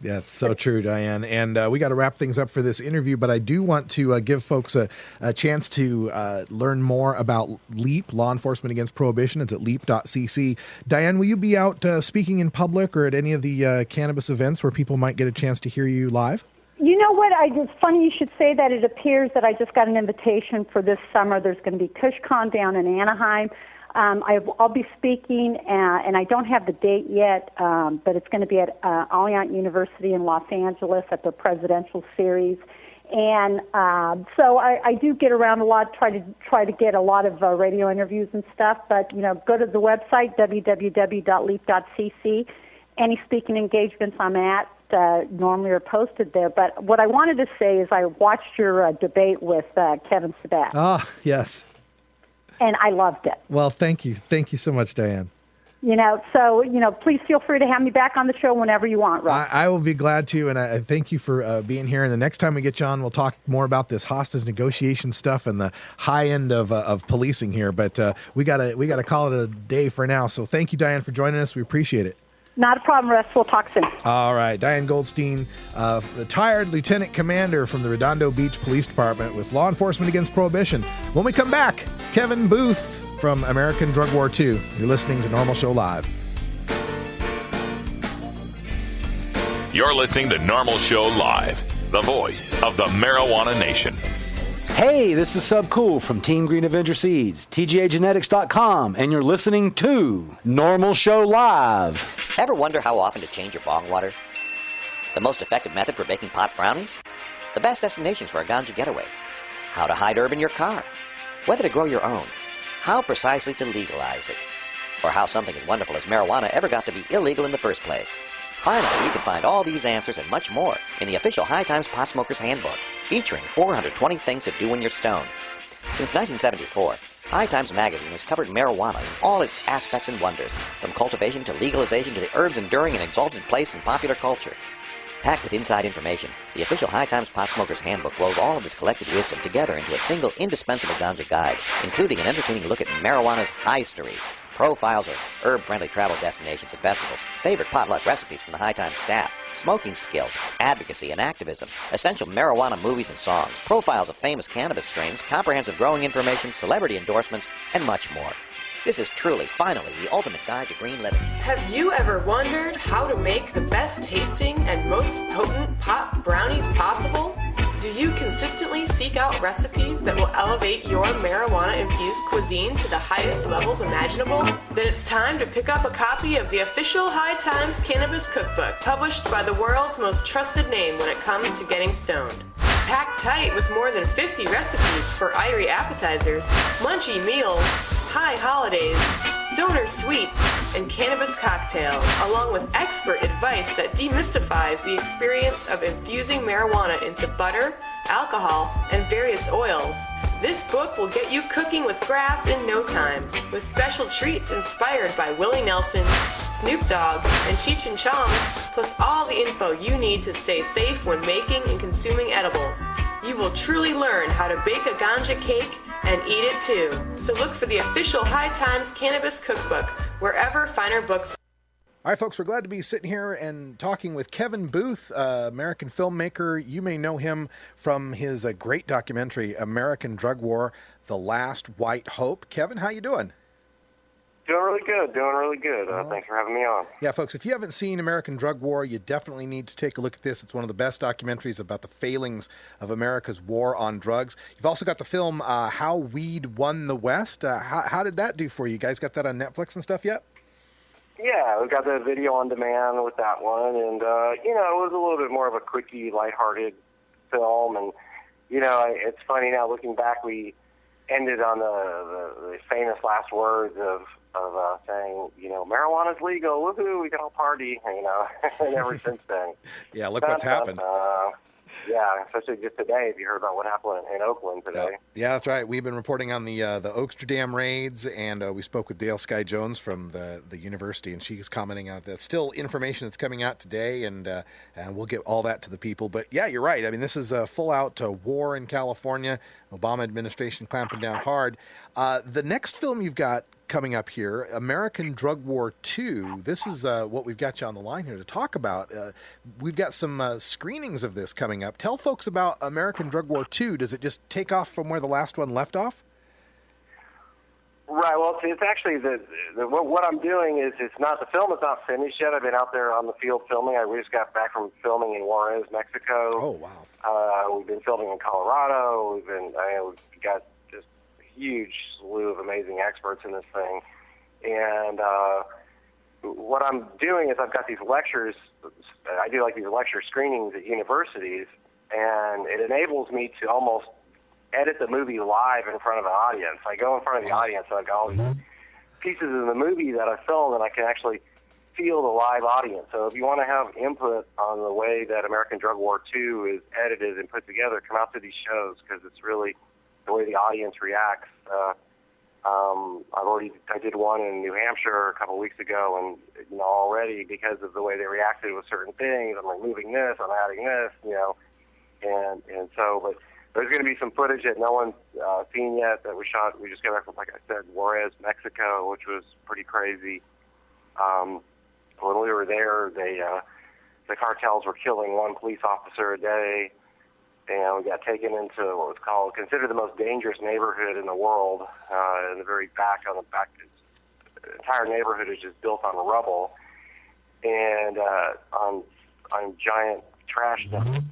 Speaker 6: Yeah, it's so true, Diane. And we got to wrap things up for this interview, but I do want to give folks a chance to learn more about LEAP, Law Enforcement Against Prohibition. It's at leap.cc. Diane, will you be out speaking in public or at any of the cannabis events where people might get a chance to hear you live?
Speaker 14: You know what? It's funny you should say that. It appears that I just got an invitation for this summer. There's going to be KushCon down in Anaheim. I'll be speaking, and I don't have the date yet, but it's going to be at Alliant University in Los Angeles at the presidential series. And so I do get around a lot, try to get a lot of radio interviews and stuff. But, you know, go to the website, www.leap.cc. Any speaking engagements I'm at normally are posted there. But what I wanted to say is I watched your debate with Kevin Sabat.
Speaker 6: Ah, yes.
Speaker 14: And I loved it.
Speaker 6: Well, thank you. Thank you so much, Diane.
Speaker 14: You know, so, you know, please feel free to have me back on the show whenever you want, Russ.
Speaker 6: I will be glad to, and I thank you for being here. And the next time we get you on, we'll talk more about this hostage negotiation stuff and the high end of policing here. But we gotta call it a day for now. So thank you, Diane, for joining us. We appreciate it.
Speaker 14: Not a problem, Russ. We'll talk soon.
Speaker 6: All right. Diane Goldstein, retired lieutenant commander from the Redondo Beach Police Department with Law Enforcement Against Prohibition. When we come back, Kevin Booth from American Drug War II. You're listening to Norml Show Live.
Speaker 1: You're listening to Norml Show Live, the voice of the marijuana nation.
Speaker 15: Hey, this is Sub Cool from Team Green Avenger Seeds, TGAgenetics.com, and you're listening to Norml Show Live.
Speaker 16: Ever wonder how often to change your bong water? The most effective method for baking pot brownies? The best destinations for a ganja getaway? How to hide herb in your car? Whether to grow your own? How precisely to legalize it? Or how something as wonderful as marijuana ever got to be illegal in the first place? Finally, you can find all these answers and much more in the official High Times Pot Smoker's Handbook, featuring 420 things to do when you're stoned. Since 1974, High Times magazine has covered marijuana in all its aspects and wonders, from cultivation to legalization to the herb's enduring and exalted place in popular culture. Packed with inside information, the official High Times Pot Smoker's Handbook rolls all of this collected wisdom together into a single indispensable ganja guide, including an entertaining look at marijuana's history, profiles of herb-friendly travel destinations and festivals, favorite potluck recipes from the High Times staff, smoking skills, advocacy and activism, essential marijuana movies and songs, profiles of famous cannabis strains, comprehensive growing information, celebrity endorsements, and much more. This is truly, finally, the ultimate guide to green living.
Speaker 17: Have you ever wondered how to make the best tasting and most potent pot brownies possible? Do you consistently seek out recipes that will elevate your marijuana-infused cuisine to the highest levels imaginable? Then it's time to pick up a copy of the official High Times Cannabis Cookbook, published by the world's most trusted name when it comes to getting stoned. Packed tight with more than 50 recipes for irie appetizers, munchy meals, high holidays, stoner sweets, and cannabis cocktails, along with expert advice that demystifies the experience of infusing marijuana into butter, alcohol, and various oils. This book will get you cooking with grass in no time, with special treats inspired by Willie Nelson, Snoop Dogg, and Cheech and Chong, plus all the info you need to stay safe when making and consuming edibles. You will truly learn how to bake a ganja cake and eat it too. So look for the official High Times Cannabis Cookbook wherever finer books.
Speaker 6: All right, folks, we're glad to be sitting here and talking with Kevin Booth, American filmmaker. You may know him from his great documentary, American Drug War, The Last White Hope. Kevin, how you doing?
Speaker 18: Doing really good. Thanks for having me on.
Speaker 6: Yeah, folks, if you haven't seen American Drug War, you definitely need to take a look at this. It's one of the best documentaries about the failings of America's war on drugs. You've also got the film How Weed Won the West. How did that do for you? You guys got that on Netflix and stuff yet?
Speaker 18: Yeah, we've got the video on demand with that one, and it was a little bit more of a quickie, lighthearted film, and it's funny now looking back. We ended on the famous last words of saying, marijuana's legal, woohoo, we can all party, and ever since then.
Speaker 6: Yeah, look what's happened.
Speaker 18: Yeah, especially just today, if you heard about what happened in Oakland today.
Speaker 6: Yeah, that's right. We've been reporting on the Oaksterdam raids, and we spoke with Dale Sky Jones from the university, and she's commenting on that. Still information that's coming out today, and we'll get all that to the people. But yeah, you're right. I mean, this is a full-out war in California. Obama administration clamping down hard. The next film you've got coming up here, American Drug War 2. This is what we've got you on the line here to talk about. We've got some screenings of this coming up. Tell folks about American Drug War 2. Does it just take off from where the last one left off?
Speaker 18: Right. Well, it's actually what I'm doing is the film is not finished yet. I've been out there on the field filming. We just got back from filming in Juarez, Mexico.
Speaker 6: Oh, wow.
Speaker 18: We've been filming in Colorado. We've got just a huge slew of amazing experts in this thing. And what I'm doing is I've got these lectures. I do like these lecture screenings at universities, and it enables me to almost edit the movie live in front of an audience. I go in front of the audience, and I've got all these pieces of the movie that I film, and I can actually feel the live audience. So if you want to have input on the way that American Drug War 2 is edited and put together, come out to these shows, because it's really the way the audience reacts. I did one in New Hampshire a couple of weeks ago, and already because of the way they reacted with certain things, I'm removing this, I'm adding this, and so, but there's going to be some footage that no one's seen yet that we shot. We just got back from, like I said, Juarez, Mexico, which was pretty crazy. When we were there, the cartels were killing one police officer a day, and we got taken into what was considered the most dangerous neighborhood in the world. In the very back, the entire neighborhood is just built on rubble and on giant trash dumps.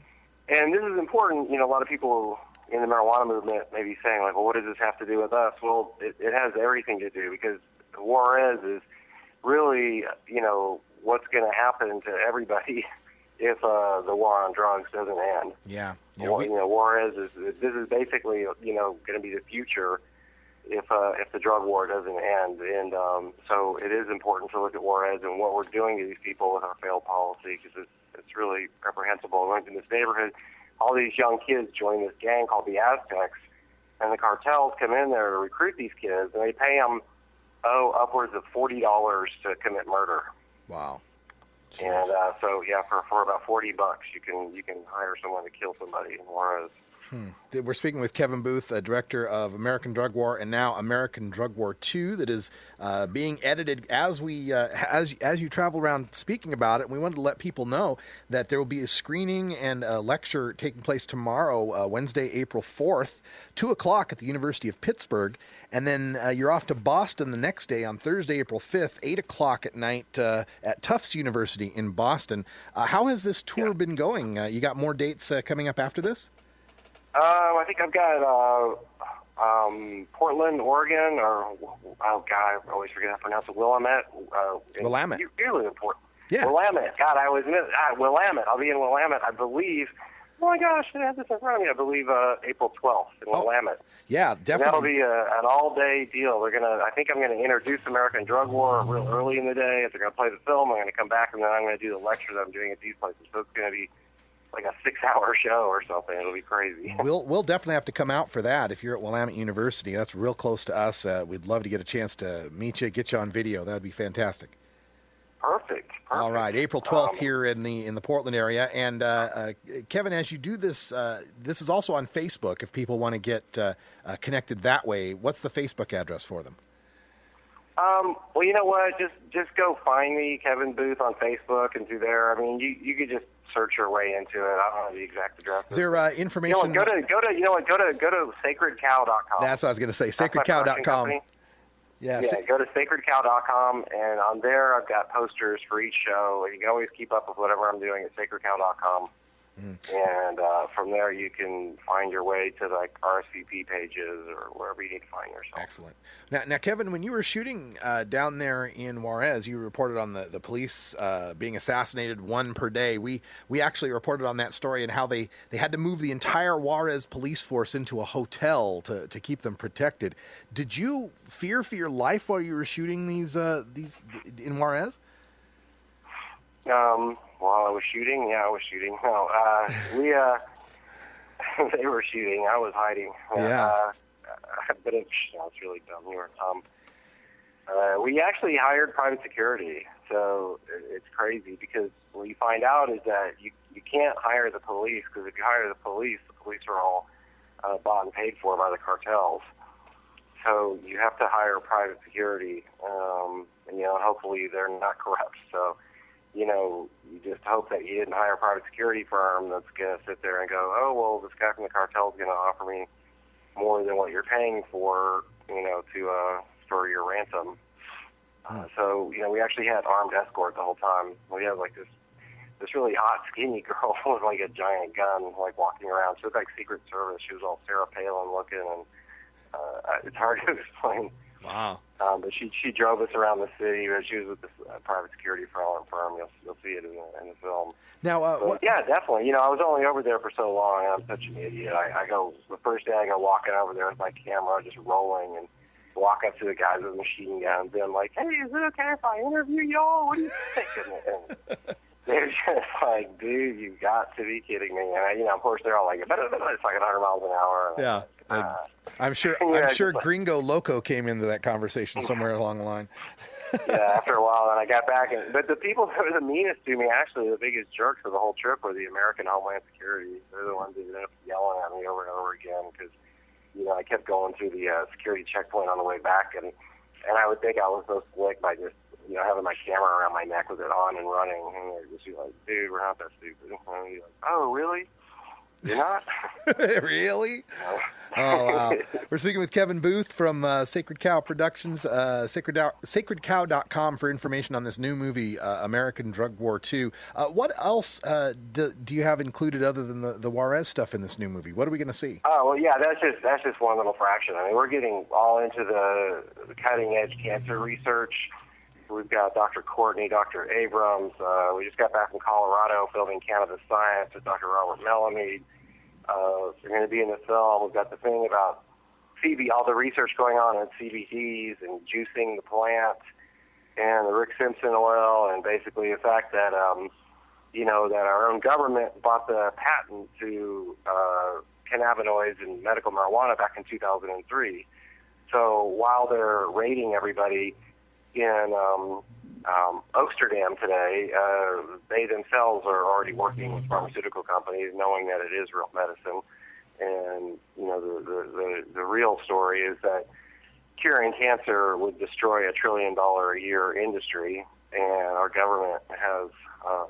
Speaker 18: And this is important. A lot of people in the marijuana movement may be saying, like, well, what does this have to do with us? Well, it has everything to do, because Juarez is really, what's going to happen to everybody if the war on drugs doesn't end.
Speaker 6: Yeah.
Speaker 18: Juarez this is basically, going to be the future if the drug war doesn't end. And so it is important to look at Juarez and what we're doing to these people with our failed policy, because it's really reprehensible. In this neighborhood, all these young kids join this gang called the Aztecs, and the cartels come in there to recruit these kids, and they pay them upwards of $40 to commit murder.
Speaker 6: Wow. Jeez.
Speaker 18: And for about $40, you can hire someone to kill somebody in Juarez.
Speaker 6: We're speaking with Kevin Booth, director of American Drug War, and now American Drug War 2, that is being edited as you travel around speaking about it. And we wanted to let people know that there will be a screening and a lecture taking place tomorrow, Wednesday, April 4th, 2 o'clock at the University of Pittsburgh. And then you're off to Boston the next day on Thursday, April 5th, 8 o'clock at night at Tufts University in Boston. How has this tour been going? You got more dates coming up after this?
Speaker 18: I think I've got Portland, Oregon, or I always forget how to pronounce it. Willamette.
Speaker 6: Willamette.
Speaker 18: You live in Portland.
Speaker 6: Yeah.
Speaker 18: Willamette. God, I always miss Willamette. I'll be in Willamette, I believe. Oh my gosh, I have this in front of me. I believe April 12th in Willamette.
Speaker 6: Yeah, definitely.
Speaker 18: And that'll be an all-day deal. I think I'm going to introduce American Drug War real early in the day. If they're going to play the film, I'm going to come back, and then I'm going to do the lecture that I'm doing at these places. So it's going to be like a 6-hour show or something. It'll be crazy.
Speaker 6: We'll definitely have to come out for that if you're at Willamette University. That's real close to us. We'd love to get a chance to meet you, get you on video. That would be fantastic.
Speaker 18: Perfect.
Speaker 6: All right, April 12th here in the Portland area. And Kevin, as you do this, this is also on Facebook if people want to get connected that way. What's the Facebook address for them?
Speaker 18: Well, you know what? Just go find me, Kevin Booth, on Facebook, and through there. I mean, you could just search your way into it. I don't know the exact address.
Speaker 6: Is there information?
Speaker 18: Go to sacredcow.com.
Speaker 6: That's what I was going to say. Sacredcow.com. Yeah.
Speaker 18: Go to sacredcow.com, and on there I've got posters for each show. You can always keep up with whatever I'm doing at sacredcow.com. And from there you can find your way to like RSVP pages or wherever you need to find yourself.
Speaker 6: Excellent. Now, Kevin, when you were shooting down there in Juarez, you reported on the police being assassinated, one per day. We actually reported on that story and how they had to move the entire Juarez police force into a hotel to keep them protected. Did you fear for your life while you were shooting these in Juarez?
Speaker 18: While I was shooting, I was shooting. No, they were shooting. I was hiding.
Speaker 6: Yeah.
Speaker 18: But it's really dumb here. We actually hired private security, so it's crazy because what you find out is that you can't hire the police, because if you hire the police are all bought and paid for by the cartels. So you have to hire private security, and hopefully they're not corrupt. So you just hope that you didn't hire a private security firm that's going to sit there and go, oh, well, this guy from the cartel is going to offer me more than what you're paying for, for your ransom. So, we actually had armed escort the whole time. We had like this really hot, skinny girl with like a giant gun, like walking around. She looked like Secret Service. She was all Sarah Palin looking, and it's hard to explain.
Speaker 6: Wow.
Speaker 18: But she drove us around the city. But she was with this private security firm. You'll see it in the film.
Speaker 6: Now,
Speaker 18: yeah, definitely. I was only over there for so long, and I'm such an idiot. I go the first day I go walking over there with my camera just rolling, and walk up to the guys with machine guns, and I'm like, hey, is it okay if I interview y'all? What do you think? And they're just like, dude, you got to be kidding me. And of course, they're all like, it's like 100 miles an hour. And
Speaker 6: yeah. I'm sure Gringo Loco came into that conversation somewhere along the line.
Speaker 18: Yeah, after a while, and I got back. But the people that were the meanest to me, actually, the biggest jerks for the whole trip were the American Homeland Security. They're the ones that ended up yelling at me over and over again because, I kept going through the security checkpoint on the way back, and I would think I was so slick by just, having my camera around my neck with it on and running. And they're just like, dude, we're not that stupid. And I'd be like, oh, really? You're not?
Speaker 6: Really? Oh, wow. We're speaking with Kevin Booth from Sacred Cow Productions, sacredcow.com for information on this new movie, American Drug War 2. What else do you have included other than the Juarez stuff in this new movie? What are we going to see?
Speaker 18: Oh, well, yeah, that's just one little fraction. I mean, we're getting all into the cutting-edge cancer research. We've got Dr. Courtney, Dr. Abrams. We just got back from Colorado filming Cannabis Science with Dr. Robert Melamede. They're going to be in the film. We've got the thing about all the research going on in CBDs and juicing the plant, and the Rick Simpson oil, and basically the fact that, that our own government bought the patent to cannabinoids and medical marijuana back in 2003. So while they're raiding everybody in Amsterdam today, they themselves are already working with pharmaceutical companies, knowing that it is real medicine. And the real story is that curing cancer would destroy $1 trillion a year industry, and our government has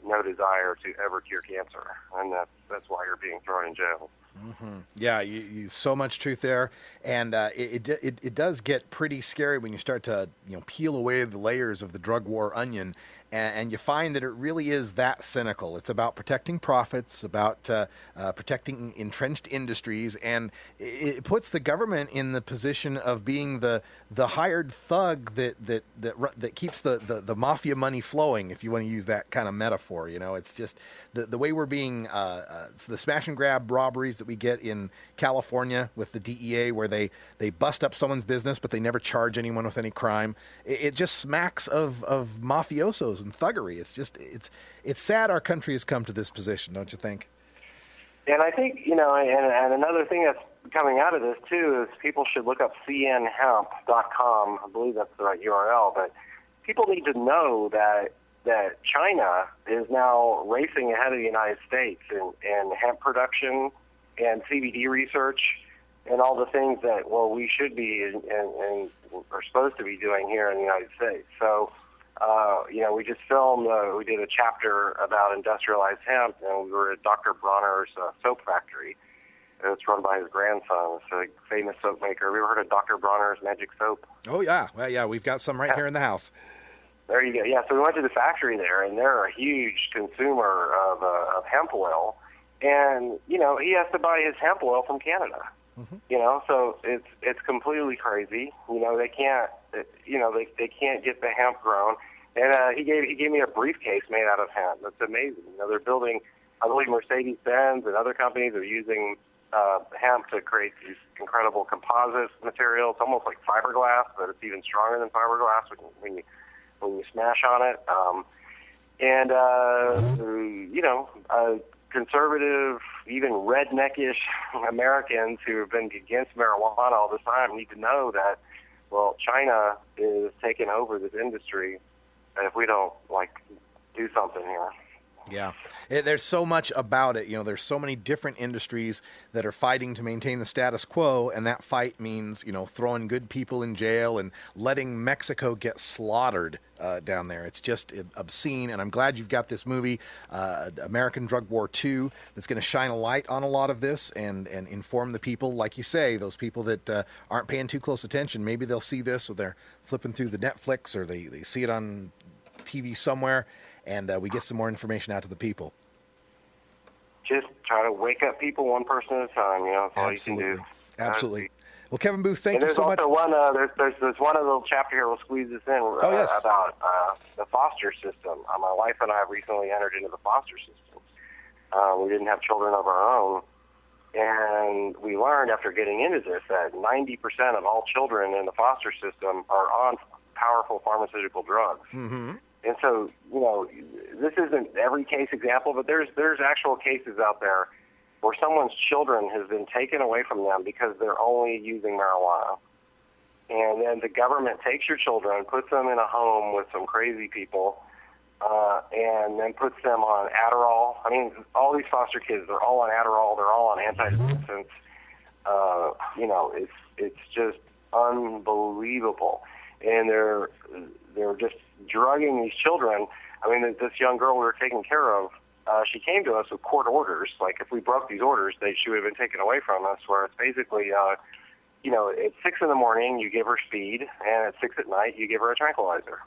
Speaker 18: no desire to ever cure cancer, and that's why you're being thrown in jail.
Speaker 6: Mm-hmm. Yeah, so much truth there, and it does get pretty scary when you start to peel away the layers of the drug war onion, and you find that it really is that cynical. It's about protecting profits, about protecting entrenched industries, and it puts the government in the position of being the hired thug that keeps the mafia money flowing, if you want to use that kind of metaphor. It's just the way we're being the smash and grab robberies that we get in California with the DEA, where they bust up someone's business but they never charge anyone with any crime. It just smacks of mafiosos and thuggery. It's sad our country has come to this position, don't you think?
Speaker 18: And I think, and another thing that's coming out of this too is people should look up cnhemp.com. I believe that's the right URL, but people need to know that China is now racing ahead of the United States in hemp production and CBD research and all the things that, we should be and are supposed to be doing here in the United States. So, we just filmed, we did a chapter about industrialized hemp, and we were at Dr. Bronner's soap factory. It's run by his grandson. It's a famous soap maker. Have you ever heard of Dr. Bronner's Magic Soap?
Speaker 8: Oh, yeah. Well, yeah, we've got some right here in the house.
Speaker 18: There you go. Yeah, so we went to the factory there, and they're a huge consumer of hemp oil. And, you know, he has to buy his hemp oil from Canada. You know, so it's completely crazy. You know, they can't get the hemp grown. And he gave me a briefcase made out of hemp. That's amazing. You know, they're building, I believe Mercedes-Benz and other companies are using hemp to create these incredible composite materials, almost like fiberglass, but it's even stronger than fiberglass when you smash on it. You know, conservative, even redneckish Americans who have been against marijuana all this time need to know that, well, China is taking over this industry if we don't, do something here.
Speaker 8: Yeah. There's so much about it. You know, there's so many different industries that are fighting to maintain the status quo, and that fight means, you know, throwing good people in jail and letting Mexico get slaughtered down there. It's just obscene, and I'm glad you've got this movie, American Drug War 2, that's going to shine a light on a lot of this and inform the people, like you say, those people that aren't paying too close attention. Maybe they'll see this when they're flipping through the Netflix, or they see it on TV somewhere, and we get some more information out to the people.
Speaker 18: Just try to wake up people one person at a time. You know, that's all you can do.
Speaker 8: Absolutely. Well, Kevin Booth, thank you so much.
Speaker 18: There's also there's one little chapter here. We'll squeeze this in about the foster system. My wife and I recently entered into the foster system. We didn't have children of our own, and we learned after getting into this that 90% of all children in the foster system are on powerful pharmaceutical drugs.
Speaker 8: Mm-hmm.
Speaker 18: And so, you know, this isn't every case example, but there's actual cases out there where someone's children has been taken away from them because they're only using marijuana. And then the government takes your children, puts them in a home with some crazy people, and then puts them on Adderall. I mean, all these foster kids, they're all on Adderall, they're all on antidepressants. You know, it's just unbelievable. And they're just drugging these children. I mean, this young girl we were taking care of, she came to us with court orders. Like, if we broke these orders, she would have been taken away from us, where it's basically, you know, at 6 in the morning, you give her speed, and at 6 at night, you give her a tranquilizer.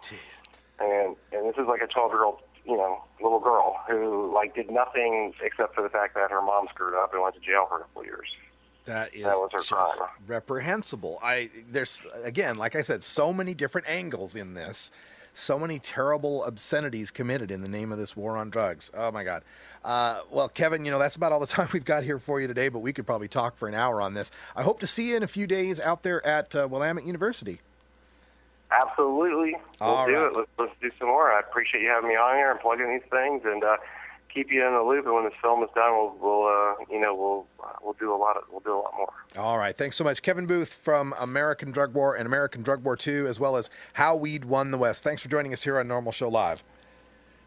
Speaker 8: Jeez.
Speaker 18: And this is like a 12-year-old, you know, little girl who, did nothing except for the fact that her mom screwed up and went to jail for a couple of years.
Speaker 8: That
Speaker 18: was her crime.
Speaker 8: Reprehensible. There's, again, like I said, so many different angles in this, so many terrible obscenities committed in the name of this war on drugs. Oh my God. Well, Kevin, you know, that's about all the time we've got here for you today, but we could probably talk for an hour on this. I hope to see you in a few days out there at Willamette University.
Speaker 18: Absolutely. We'll do it. Let's do some more. I appreciate you having me on here and plugging these things, and keep you in the loop. And when this film is done, we'll do a lot more.
Speaker 8: All right. Thanks so much, Kevin Booth from American Drug War and American Drug War 2, as well as How Weed Won the West. Thanks for joining us here on Norml Show Live.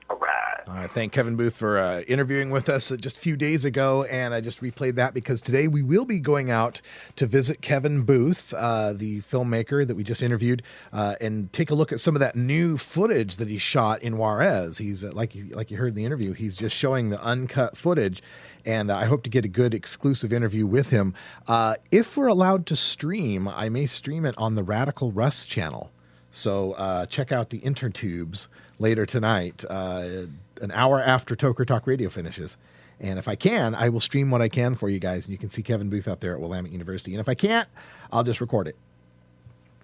Speaker 18: All right.
Speaker 6: I thank Kevin Booth for interviewing with us just a few days ago, and I just replayed that because today we will be going out to visit Kevin Booth, the filmmaker that we just interviewed, and take a look at some of that new footage that he shot in Juarez. He's like you heard in the interview, he's just showing the uncut footage, and I hope to get a good exclusive interview with him. If we're allowed to stream, I may stream it on the Radical Russ channel. So check out the Intertubes later tonight, an hour after Toker Talk Radio finishes. And if I can, I will stream what I can for you guys, and you can see Kevin Booth out there at Willamette University. And if I can't, I'll just record it.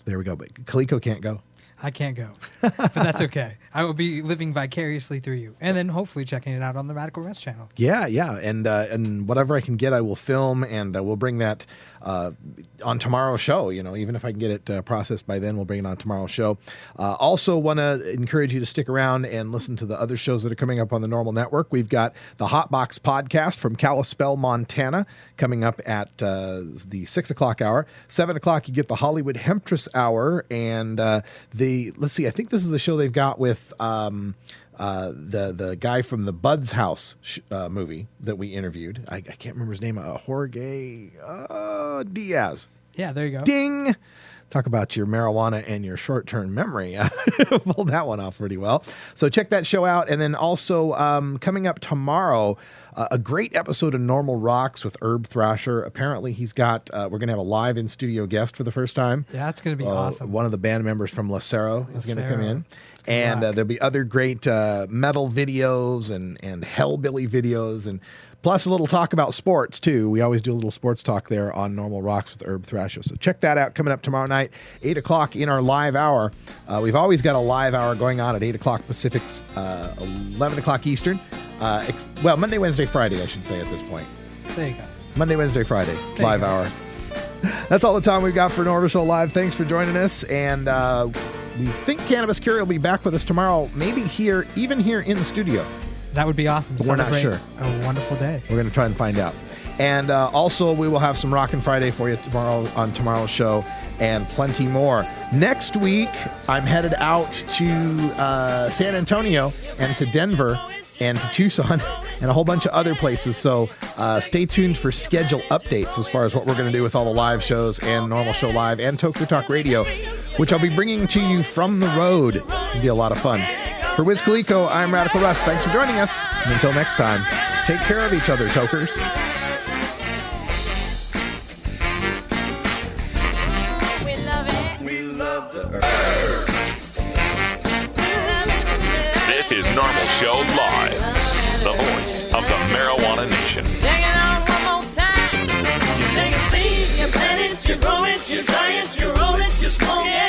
Speaker 6: There we go. But Kaliko can't go.
Speaker 7: I can't go, but that's okay. I will be living vicariously through you, and then hopefully checking it out on the Radical Rest channel.
Speaker 6: Yeah, and whatever I can get, I will film, and we'll bring that on tomorrow's show. You know, even if I can get it processed by then, we'll bring it on tomorrow's show. Also, want to encourage you to stick around and listen to the other shows that are coming up on the Norml Network. We've got the Hotbox podcast from Kalispell, Montana, coming up at the 6 o'clock hour. 7 o'clock, you get the Hollywood Hemptress hour, and let's see, I think this is the show they've got with the guy from the Bud's House movie that we interviewed. I can't remember his name. Jorge Diaz.
Speaker 7: Yeah, there you go.
Speaker 6: Ding. Talk about your marijuana and your short-term memory. Pulled that one off pretty well. So check that show out. And then also coming up tomorrow, a great episode of Norml Rocks with Herb Thrasher. Apparently, he's got, we're going to have a live in studio guest for the first time.
Speaker 7: Yeah, it's going to be awesome.
Speaker 6: One of the band members from Lucero is going to come in.
Speaker 7: It's
Speaker 6: And there'll be other great metal videos and hellbilly videos, and plus a little talk about sports, too. We always do a little sports talk there on Norml Rocks with Herb Thrasher. So check that out coming up tomorrow night, 8 o'clock in our live hour. We've always got a live hour going on at 8 o'clock Pacific, 11 o'clock Eastern. Monday, Wednesday, Friday, I should say at this point.
Speaker 7: There you go.
Speaker 6: Monday, Wednesday, Friday, live hour. That's all the time we've got for Norml Show Live. Thanks for joining us. And we think Cannabis Curie will be back with us tomorrow, maybe even here in the studio.
Speaker 7: That would be awesome.
Speaker 6: We're not sure.
Speaker 7: A wonderful day.
Speaker 6: We're going to try and find out. And also, we will have some Rockin' Friday for you tomorrow on tomorrow's show and plenty more. Next week, I'm headed out to San Antonio and to Denver and to Tucson and a whole bunch of other places. So stay tuned for schedule updates as far as what we're going to do with all the live shows and Norml Show Live and Toku Talk Radio, which I'll be bringing to you from the road. It'll be a lot of fun. For Wiz Khalico, I'm Radical Russ. Thanks for joining us. And until next time, take care of each other, tokers.
Speaker 1: This is Norml Show Live, the voice of the Marijuana Nation.
Speaker 2: Take it on one more time. You take a seed, you plant it, you grow it, you dry it, you roll it, you smoke it.